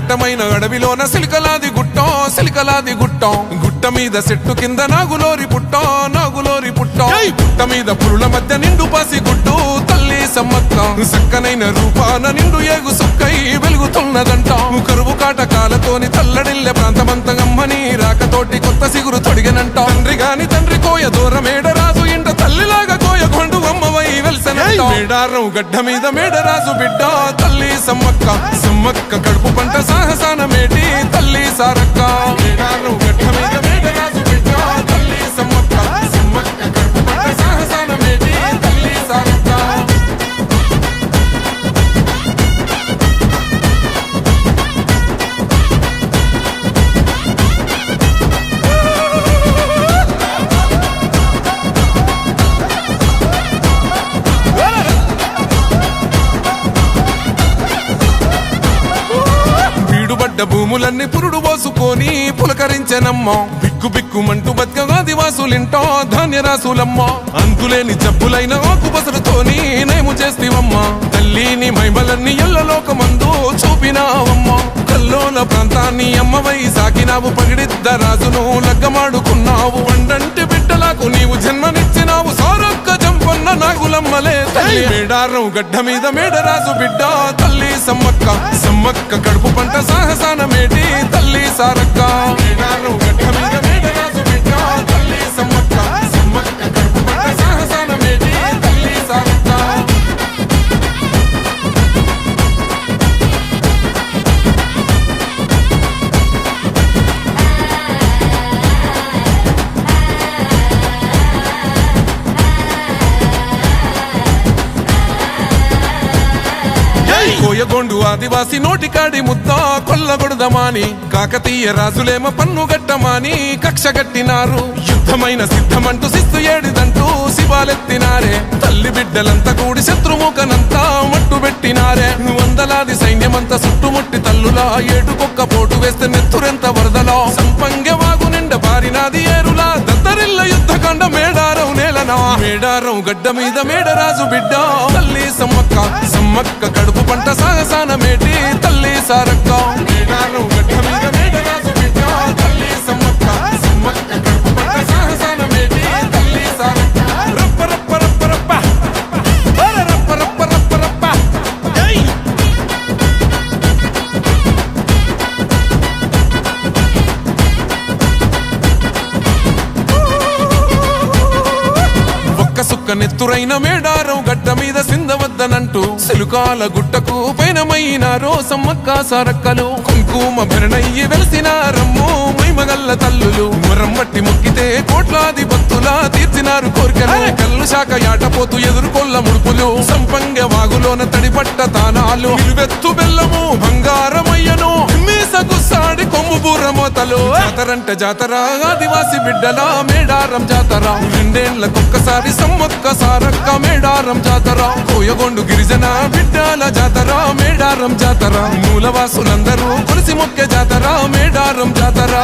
దట్టమైన అడవిలోన సిలికలాది గుట్టం గుట్ట మీద చెట్టు కింద నాగులోరి పుట్టో పుట్ట మీద పురుల మధ్య నిండు పాసి గుట్టు తల్లి సమ్మక్క సక్కనైన రూపాన నిండు ఏగు సుక్కై వెలుగుతున్నదంట కరువు కాటకాలతోని తల్లడిల్లె ప్రాంతమంతగమ్మని రాకతోటి కొత్త సిగురు తొడిగనంట తండ్రి కోయ దూరమేడరాజు ఇంట తల్లిలాగా కోయ కొండు అమ్మవై వెల్సనంట మేడారం గడ్డ మీద మేడరాజు బిడ్డ తల్లి సమ్మక్క కడుపు పంట సాహసాన మేటి తల్లి సారక్క మేడారం గడ్డ మీద మేడరాజు బిడ్డ తల్లి సమ్మక్క కడుపు పంట సాహసాన మేటి తల్లి సారక్క భూములన్నీ పురుడు పోసుకొని పులకరించెనమ్మ బిక్కుమంటూ బతుకగా దివాసులింటో ధాన్యరాసులమ్మ అంతులేని జబ్బులైన ఆకుపసరుతోని నేము చేస్తివమ్మ తల్లిని మైమలన్నీ ఎల్లలోకమందు చూపినావమ్మ కల్లోల ప్రాంతాన్ని అమ్మవై సాకినావు పగిడిద్ద రాజును లగ్గమాడుకున్నావు వండంటి బిడ్డలకు నీవు జన్మనిచ్చినావు సారక్క జంపన్న నాగులమ్మలే తల్లి మేడారం గడ్డ మీద మేడరాజు బిడ్డ తల్లి సమ్మక్క కడుపు పంట సాహసాన మేటి తల్లి సారక్క మేడారం గడ్డ మీద మేడరాజు బిడ్డ తల్లి సమ్మక్క కడుపు పంట సాహసాన మేటి తల్లి సారక్క కోయగొండు ఆదివాసి నోటికాడి ముద్ద కొల్లగొడదమాని కాకతీయ రాజులేమ పన్ను గట్టమాని కక్ష గట్టినారు యుద్ధమైన సిద్ధమంటూ శిస్తు ఏడిదంటూ శివాలెత్తినారే తల్లి బిడ్డలంతా కూడి శత్రుముఖనంతా మట్టు పెట్టినారే వందలాది సైన్యమంతా చుట్టుముట్టి తల్లులా ఏటుకొక్క పోటు వేస్తే నెత్తురెంత వరదలో సంపంగ వాగు నిండ బారినాది ఏరులా దద్దరిల్ల యుద్ధకాండ మేడారం నేలనా మేడారం గడ్డ మీద మేడరాజు బిడ్డ తల్లి సమ్మక్క కడుపు పంట సాహసాన మేటి తల్లి సారక్క మేడారం గడ్డ మీద మేడరాజు బిడ్డ తల్లి సమ్మక్క కడుపు పంట సాహసాన మేటి తల్లి సారక్క రప్ప రప్ప రప్ప రప్ప రప్ప రప్ప రప్ప రప్ప సుక్క నెత్తురైన మేడారం గడ్డ మీద సిందవద్దనంటూ సిలుకాల గుట్టకు పైనమైనారో సమ్మక్క సారక్కలు కుంకుమ భరణయ్యి వెలిసినారమ్ము మైమగల్ల తల్లులు మరమ్మట్టి మొక్కితే కోట్లాది భక్తుల తీర్చినారు కోరికలు కల్లు శాఖ యాటపోతూ ఎదుర్కొల్ల ముడుపులు సంపంగ వాగులోన తడిపట్ట తానాలు నిలువెత్తు బెల్లము బంగారమయ్యను మీసగుస్సాడి కొమ్ము బూరమోతలు జాతరంట జాతర ఆదివాసి బిడ్డల మేడారం జాతర రెండేళ్లకొక్కసారి సమ్మక్క సారక్క మేడారం జాతర కోయగొండు గిరిజన బిడ్డల జాతర మేడారం జాతర మూలవాసులందరూ కొలిసి మొక్కే జాతర మేడారం జాతర